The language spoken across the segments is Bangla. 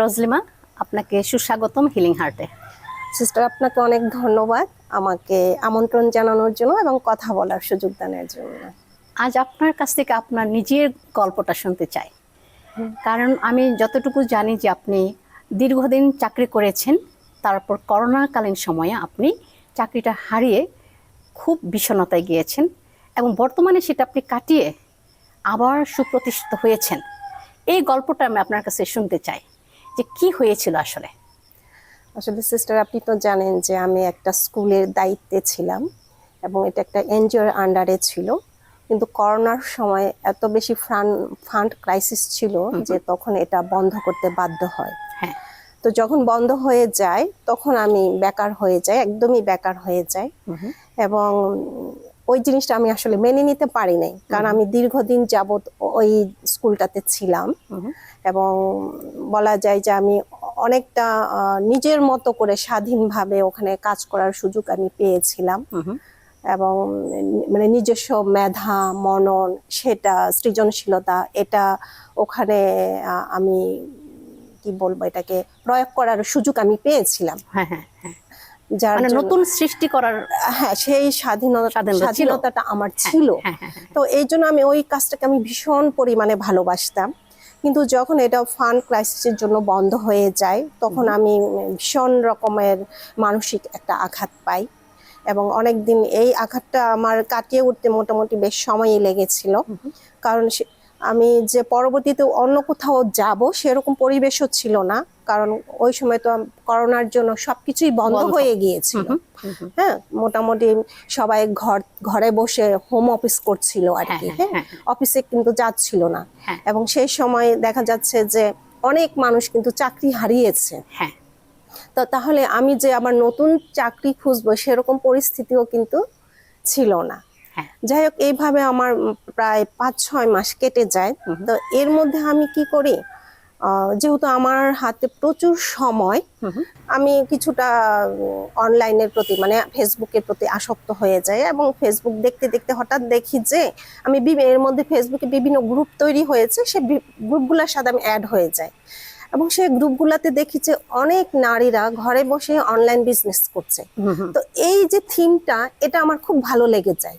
রজলিমা, আপনাকে সুস্বাগতম হিলিং হার্টে। সিস্টার, আপনাকে অনেক ধন্যবাদ আমাকে আমন্ত্রণ জানানোর জন্য এবং কথা বলার সুযোগ দানের জন্য। আজ আপনার কাছ থেকে আপনার নিজের গল্পটা শুনতে চাই, কারণ আমি যতটুকু জানি যে আপনি দীর্ঘদিন চাকরি করেছেন, তারপর করোনাকালীন সময়ে আপনি চাকরিটা হারিয়ে খুব বিষণ্ণতায় গিয়েছেন এবং বর্তমানে সেটা আপনি কাটিয়ে আবার সুপ্রতিষ্ঠিত হয়েছেন। এই গল্পটা আমি আপনার কাছে শুনতে চাই যে কি হয়েছিল আসলে। আসলে সিস্টার, আপনি তো জানেন যে আমি একটা স্কুলের দায়িত্বে ছিলাম এবং এটা একটা এনজিওর আন্ডারে ছিল, কিন্তু করোনার সময় এত বেশি ফান্ড ক্রাইসিস ছিল যে তখন এটা বন্ধ করতে বাধ্য হয়। হ্যাঁ, তো যখন বন্ধ হয়ে যায় তখন আমি বেকার হয়ে যাই, একদমই বেকার হয়ে যাই। এবং ওই জিনিসটা আমি আসলে মেনে নিতে পারি নাই, কারণ আমি দীর্ঘদিন যাবত ওই স্কুলটাতে ছিলাম এবং বলা যায় যে আমি অনেকটা নিজের মতো করে স্বাধীনভাবে ওখানে কাজ করার সুযোগ আমি পেয়েছিলাম এবং মানে নিজস্ব মেধা, মনন, সেটা সৃজনশীলতা, এটা ওখানে আমি কি বলবো, এটাকে প্রয়োগ করার সুযোগ আমি পেয়েছিলাম। হ্যাঁ, হ্যাঁ, হ্যাঁ, যার মানে নতুন সৃষ্টি করার হ্যাঁ, সেই স্বাধীনতাটা আমার ছিল। তো এই জন্য আমি ওই কাজটাকে আমি ভীষণ পরিমাণে ভালোবাসতাম। কিন্তু যখন এটা ফান্ড ক্রাইসিসের জন্য বন্ধ হয়ে যায় তখন আমি ভীষণ রকমের মানসিক একটা আঘাত পাই এবং অনেকদিন এই আঘাতটা আমার কাটিয়ে উঠতে মোটামুটি বেশ সময়ই লেগেছিল। কারণ আমি যে পরবর্তীতে অন্য কোথাও যাব সেরকম পরিবেশও ছিল না, কারণ ওই সময় তো করোনার জন্য সবকিছুই বন্ধ হয়ে গিয়েছিল। হ্যাঁ, মোটামুটি সবাই ঘরে বসে হোম অফিস করছিল আর কি। হ্যাঁ, অফিসে কিন্তু যাচ্ছিল না এবং সেই সময় দেখা যাচ্ছে যে অনেক মানুষ কিন্তু চাকরি হারিয়েছে। তো তাহলে আমি যে আবার নতুন চাকরি খুঁজবো সেরকম পরিস্থিতিও কিন্তু ছিল না। যাই হোক, এইভাবে আমার প্রায় 5-6 মাস কেটে যায়। তো এর মধ্যে আমি কি করি, যেহেতু আমার হাতে প্রচুর সময়, আমি কিছুটা অনলাইনের প্রতি মানে ফেসবুকের প্রতি আসক্ত হয়ে যায় এবং ফেসবুক দেখতে দেখতে হঠাৎ দেখি যে আমি এর মধ্যে ফেসবুকে বিভিন্ন গ্রুপ তৈরি হয়েছে, সেই গ্রুপগুলোর সাথে আমি অ্যাড হয়ে যাই এবং সেই গ্রুপগুলোতে দেখি যে অনেক নারীরা ঘরে বসে অনলাইন বিজনেস করছে। তো এই যে থিমটা, এটা আমার খুব ভালো লেগে যায়।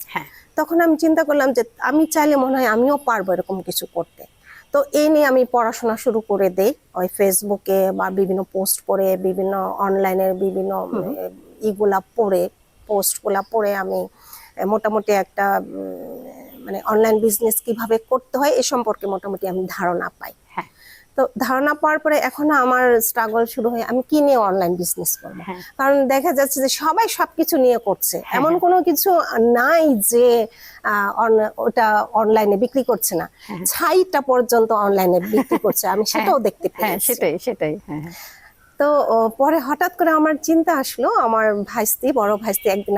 তখন আমি চিন্তা করলাম যে আমি চাইলে মনে হয় আমিও পারবো এরকম কিছু করতে। তো এই নিয়ে আমি পড়াশোনা শুরু করে দেই, ওই ফেসবুকে বা বিভিন্ন পোস্ট পড়ে, বিভিন্ন অনলাইনের বিভিন্ন পোস্টগুলা পড়ে আমি মোটামুটি একটা মানে অনলাইন বিজনেস কিভাবে করতে হয় এ সম্পর্কে মোটামুটি আমি ধারণা পাই। তো ধারণা পাওয়ার পরে এখন আমার স্ট্রাগল শুরু হয়, আমি কি নিয়ে অনলাইন বিজনেস করবো। কারণ দেখা যাচ্ছে যে সবাই সবকিছু নিয়ে করছে, এমন কোনো কিছু নাই যে ওটা অনলাইনে বিক্রি করছে না, ছাইটা পর্যন্ত অনলাইনে বিক্রি করছে, আমি সেটাও দেখতে পাই। সেটাই। তো পরে হঠাৎ করে আমার চিন্তা আসলো, আমার বড় ভাইস্তি একদিন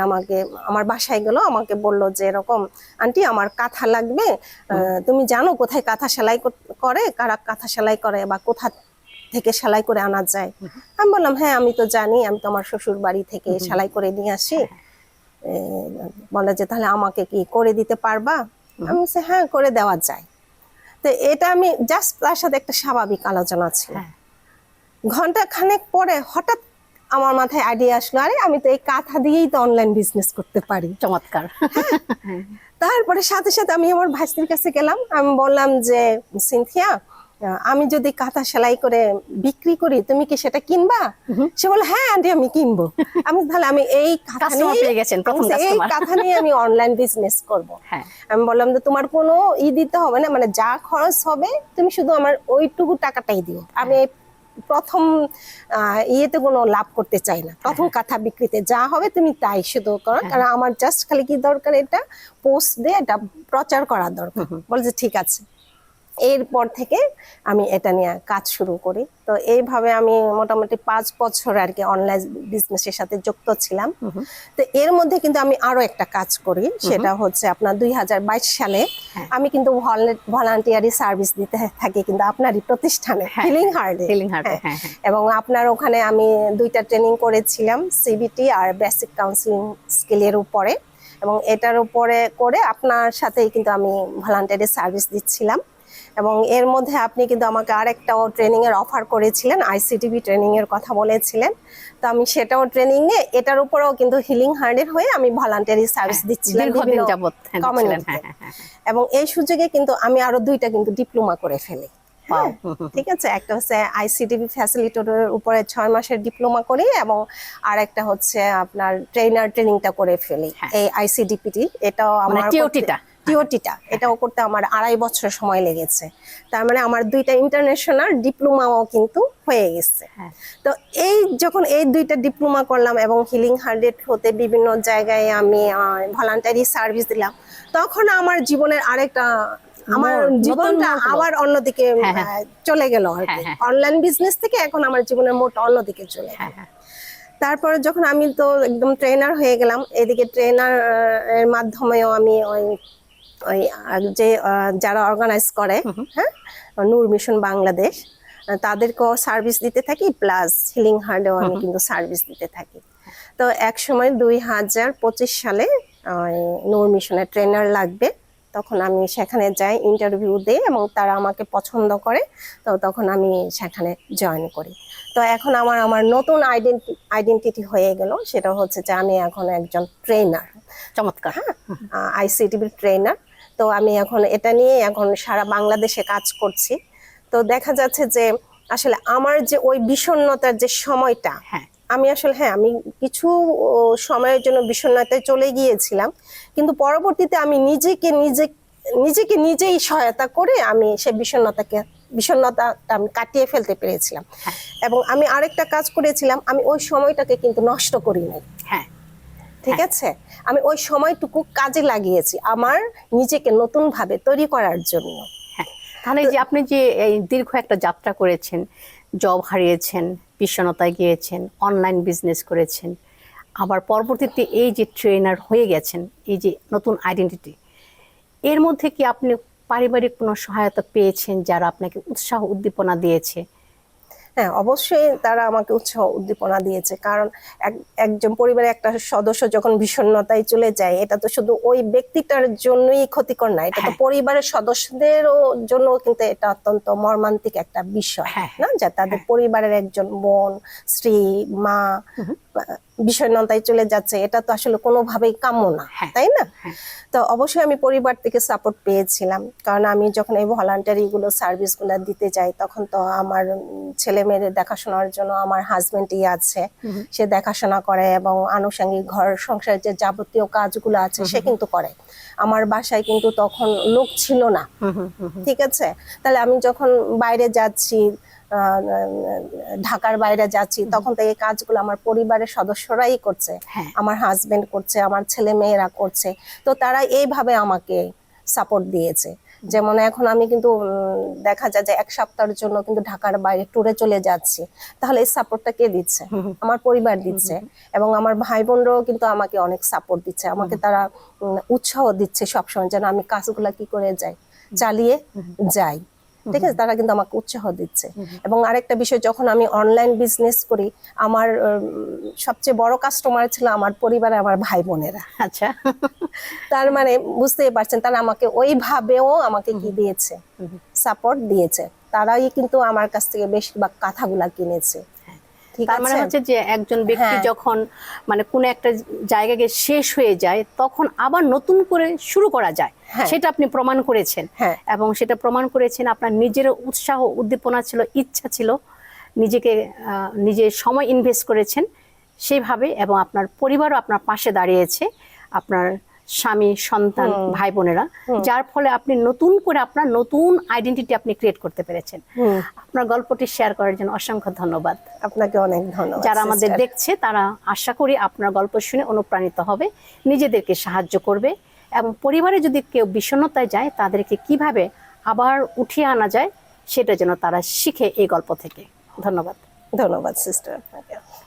আমার বাসায় গেল, আমাকে বলল যে এরকম আন্টি আমার কাঁথা লাগবে, তুমি জানো কোথায় কাঁথা সেলাই করে, কারা কাঁথা সেলাই করে বা কোথা থেকে সেলাই করে আনা যায়? আমি বললাম হ্যাঁ আমি তো জানি, আমি তো আমার শ্বশুর বাড়ি থেকে সেলাই করে নিয়ে আসি। বলে যে তাহলে আমাকে কি করে দিতে পারবা? আমি বলছি হ্যাঁ, করে দেওয়া যায়। তো এটা আমি জাস্ট তার সাথে একটা স্বাভাবিক আলোচনা ছিল। ঘন্টা খানেক পরে হঠাৎ আমার মাথায় আইডিয়া আসলো, আরে আমি তো এই কাঁথা দিয়েই তো অনলাইন বিজনেস করতে পারি। চমৎকার। তারপরে সাথে সাথে আমি আমার ভাইস্তির কাছে গেলাম, আমি বললাম যে সিনথিয়া, আমি যদি কাঁথা সেলাই করে বিক্রি করি তুমি কি সেটা কিনবা? সে বলে হ্যাঁ আন্টি আমি কিনবো। আমি তাহলে আমি এই কাঁথা নিয়ে আমি অনলাইন বিজনেস করব। আমি বললাম যে তোমার কোনো দিতে হবে না, মানে যা খরচ হবে তুমি শুধু আমার ওইটুকু টাকাটাই দিও, আমি প্রথম ইয়েতে কোনো লাভ করতে চাই না, প্রথম কাঁথা বিক্রিতে যা হবে তুমি তাই শুধু করো, কারণ আমার জাস্ট খালি কি দরকার, এটা পোস্ট দিয়ে এটা প্রচার করার দরকার। বলে যে ঠিক আছে। এরপর থেকে আমি এটা নিয়ে কাজ শুরু করি। তো এইভাবে আমি মোটামুটি 5 বছর আর কি অনলাইন বিজনেসের সাথে যুক্ত ছিলাম। তো এর মধ্যে কিন্তু আমি আরো একটা কাজ করি, সেটা হচ্ছে আপনার 2022 সালে আমি কিন্তু ভলান্টিয়ারি সার্ভিস দিতে থাকি কিন্তু আপনারই প্রতিষ্ঠানে হিলিং হার্টে। এবং আপনার ওখানে আমি 2টা ট্রেনিং করেছিলাম, সিবিটি আর বেসিক কাউন্সিলিং স্কিলের উপরে, এবং এটার উপরে করে আপনার সাথেই কিন্তু আমি ভলান্টিয়ারি সার্ভিস দিচ্ছিলাম এবং এর মধ্যে আপনি কিন্তু আমাকে আরেকটাও ট্রেনিং এর অফার করেছিলেন, আইসিটিভি ট্রেনিং এর কথা বলেছিলেন। তো আমি সেটাও ট্রেনিং নিয়ে এটার উপরেও কিন্তু হিলিং হার্টের হয়ে আমি ভলান্টারি সার্ভিস দিচ্ছিলাম দীর্ঘদিন যাবত কমিউনিটিতে। এবং এই সুযোগে কিন্তু আমি আরো 2টা কিন্তু ডিপ্লোমা করে ফেলি। ঠিক আছে, একটা হচ্ছে আইসিটিভি ফ্যাসিলিটেটরের উপরে 6 মাসের ডিপ্লোমা করি, এবং আর একটা হচ্ছে আপনার ট্রেনিংটা করে ফেলি এই আইসিডিপিটি। এটাও আমার টিওটিটা এটাও করতে আমার 2.5 বছর সময় লেগেছে। তার মানে আমার 2টা ইন্টারন্যাশনাল ডিপ্লোমাও কিন্তু হয়ে গেছে। তো যখন এই 2টা ডিপ্লোমা করলাম এবং হিলিং হার্ট হতে বিভিন্ন জায়গায় আমি ভলান্টারি সার্ভিস দিলাম, তখন আমার জীবনের আরেকটা আমার জীবনটা আবার অন্যদিকে চলে গেল আর কি। অনলাইন বিজনেস থেকে এখন আমার জীবনের মোড়টা অন্যদিকে চলে গেল। তারপরে যখন আমি তো একদম ট্রেনার হয়ে গেলাম, এদিকে ট্রেনার এর মাধ্যমেও আমি ওই যে যারা অর্গানাইজ করে, হ্যাঁ, নূর মিশন বাংলাদেশ, তাদেরকেও সার্ভিস দিতে থাকি, প্লাস হিলিং হার্টেও আমি কিন্তু সার্ভিস দিতে থাকি। তো এক সময় 2025 সালে নূর মিশনের ট্রেনার লাগবে, তখন আমি সেখানে যাই, ইন্টারভিউ দিই এবং তারা আমাকে পছন্দ করে, তো তখন আমি সেখানে জয়েন করি। তো এখন আমার নতুন আইডেন্টিটি হয়ে গেল, সেটা হচ্ছে যে আমি এখন একজন ট্রেনার। চমৎকার। ICTV trainer. তো আমি এখন এটা নিয়ে এখন সারা বাংলাদেশে কাজ করছি। তো দেখা যাচ্ছে যে আসলে আমার যে ওই বিষণ্ণতার যে সময়টা, আমি আসলে আমি কিছু সময়ের জন্য বিষণ্ণতায় চলে গিয়েছিলাম, কিন্তু পরবর্তীতে আমি নিজেকে নিজেই সহায়তা করে আমি সেই বিষণ্ণতাটা আমি কাটিয়ে ফেলতে পেরেছিলাম। এবং আমি আরেকটা কাজ করেছিলাম, আমি ওই সময়টাকে কিন্তু নষ্ট করি নাই। ঠিক আছে, আমি ওই সময়টুকু কাজে লাগিয়েছি আমার নিজেকে নতুন ভাবে তৈরি করার জন্য। তাহলে যে আপনি যে এই দীর্ঘ একটা যাত্রা করেছেন, জব হারিয়েছেন, বিষণ্ণতায় গিয়েছেন, অনলাইন বিজনেস করেছেন, আবার পরবর্তীতে এই যে ট্রেনার হয়ে গেছেন, এই যে নতুন আইডেন্টিটি, এর মধ্যে কি আপনি পারিবারিক কোনো সহায়তা পেয়েছেন যারা আপনাকে উৎসাহ উদ্দীপনা দিয়েছে? হ্যাঁ, অবশ্যই তারা আমাকে উৎসাহ উদ্দীপনা দিয়েছে, কারণ একজন পরিবারের একটা সদস্য যখন বিষণ্ণতায় চলে যায়, এটা তো শুধু ওই ব্যক্তিটার জন্যই ক্ষতিকর না, এটা তো পরিবারের সদস্যদেরও জন্য কিন্তু এটা অত্যন্ত মর্মান্তিক একটা বিষয় না, যে তাদের পরিবারের একজন বোন, স্ত্রী, মা বিষণ্ণতায় চলে যাচ্ছে, এটা তো আসলে কোনোভাবেই কাম্য না, তাই না? তো অবশ্যই আমি পরিবার থেকে সাপোর্ট পেয়েছিলাম, কারণ আমি যখন এই ভলান্টারি সার্ভিস গুলো দিতে যাই, তখন তো আমার ছেলে মেয়েদের দেখাশোনার জন্য আমার হাজবেন্ডই আছে, সে দেখাশোনা করে এবং আনুষঙ্গিক ঘর সংসারের যে যাবতীয় কাজগুলো আছে সে কিন্তু করে। আমার বাসায় কিন্তু তখন লোক ছিল না, ঠিক আছে? তাহলে আমি যখন বাইরে যাচ্ছি, ঢাকার বাইরে যাচ্ছি, তখন তো এই কাজগুলো আমার পরিবারের সদস্যরাই করছে, আমার হাজবেন্ড করছে, আমার ছেলে মেয়েরা করছে। তো তারা এইভাবে আমাকে সাপোর্ট দিয়েছে। যেমন এখন আমি কিন্তু দেখা যায় যে 1 সপ্তাহের জন্য কিন্তু ঢাকার বাইরে ট্যুরে চলে যাচ্ছি, তাহলে এই সাপোর্টটা কে দিচ্ছে? আমার পরিবার দিচ্ছে। এবং আমার ভাই বোনরাও কিন্তু আমাকে অনেক সাপোর্ট দিচ্ছে, আমাকে তারা উৎসাহ দিচ্ছে সবসময় যেন আমি কাজগুলা কি করে চালিয়ে যাই। ঠিক আছে, তারা কিন্তু আমাকে উৎসাহ দিচ্ছে। এবং আরেকটা বিষয়, যখন আমি অনলাইন বিজনেস করি, আমার সবচেয়ে বড় কাস্টমার ছিল আমার পরিবারে আমার ভাই বোনেরা। আচ্ছা, তার মানে বুঝতেই পারছেন, তারা আমাকে ওইভাবেও আমাকে কি দিয়েছে, সাপোর্ট দিয়েছে। তারাই কিন্তু আমার কাছ থেকে বেশিরভাগ কাঁথাগুলা কিনেছে। তার মানে হচ্ছে যে একজন ব্যক্তি যখন মানে কোনো একটা জায়গায় শেষ হয়ে যায়, তখন আবার নতুন করে শুরু করা যায়, সেটা আপনি প্রমাণ করেছেন। এবং সেটা প্রমাণ করেছেন, আপনার নিজের উৎসাহ উদ্দীপনা ছিল, ইচ্ছা ছিল, নিজের সময় ইনভেস্ট করেছেন সেইভাবে, এবং আপনার পরিবারও আপনার পাশে দাঁড়িয়েছে, আপনার স্বামী, সন্তান, ভাই বোনেরা, যার ফলে আপনি নতুন করে আপনার নতুন আইডেন্টিটি আপনি ক্রিয়েট করতে পেরেছেন। আপনার গল্পটি শেয়ার করার জন্য অসংখ্য ধন্যবাদ। আপনাকে অনেক ধন্যবাদ। যারা আমাদের দেখছে তারা আশা করি আপনার গল্প শুনে অনুপ্রাণিত হবে, নিজেদেরকে সাহায্য করবে, এবং পরিবারে যদি কেউ বিষণ্ণতায় যায় তাদেরকে কিভাবে আবার উঠিয়ে আনা যায় সেটা যেন তারা শিখে এই গল্প থেকে। ধন্যবাদ। ধন্যবাদ সিস্টার আপনাকে।